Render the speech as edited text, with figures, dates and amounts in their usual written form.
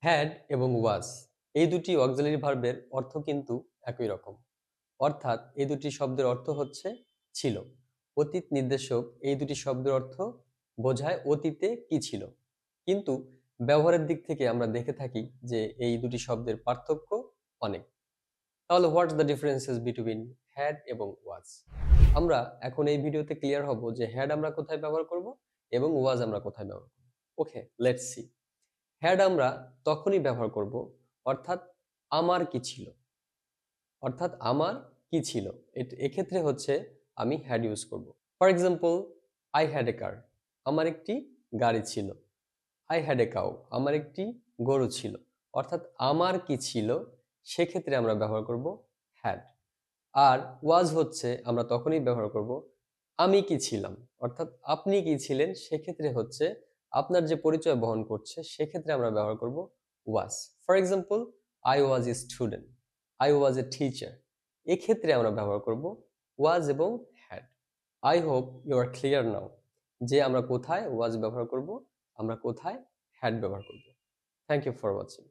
Had এবং ওয়াজ এই দুটি অক্সিলারি ভার্বের অর্থ কিন্তু একই রকম। অর্থাৎ এই দুটি শব্দের অর্থ হচ্ছে ছিল। অতীত নির্দেশক এই দুটি শব্দের অর্থ বোঝায় অতীতে কি ছিল। কিন্তু ব্যবহারের দিক থেকে আমরা দেখে থাকি যে এই দুটি শব্দের পার্থক্য অনেক। তাহলে what's the differences between had এবং ওয়াজ? আমরা এখন এই ভিডিওতে ক্লিয়ার হব যে হ্যাড আমরা কোথায় ব্যবহার করব এবং ওয়াজ আমরা কোথায় ব্যবহার করব। ওকে, লেটস সি। হ্যাড আমরা তখনই ব্যবহার করব, অর্থাৎ আমার কি ছিল। অর্থাৎ আমার কি ছিল, এক্ষেত্রে হচ্ছে আমি হ্যাড ইউজ করব। For example, I had a car, আমার একটি গাড়ি ছিল। আই হ্যাড এ কাউ, আমার একটি গরু ছিল। অর্থাৎ আমার কি ছিল, সেক্ষেত্রে আমরা ব্যবহার করব হ্যাড। আর ওয়াজ হচ্ছে আমরা তখনই ব্যবহার করব আমি কি ছিলাম, অর্থাৎ আপনি কি ছিলেন, সেক্ষেত্রে হচ্ছে আপনার যে পরিচয় বহন করছে, সেক্ষেত্রে আমরা ব্যবহার করব was. For example, I was a student, I was a teacher, এক্ষেত্রে আমরা ব্যবহার করব ওয়াজ এবং had. I hope you are clear now যে আমরা কোথায় ওয়াজ ব্যবহার করব, আমরা কোথায় হ্যাড ব্যবহার করব। Thank you for watching.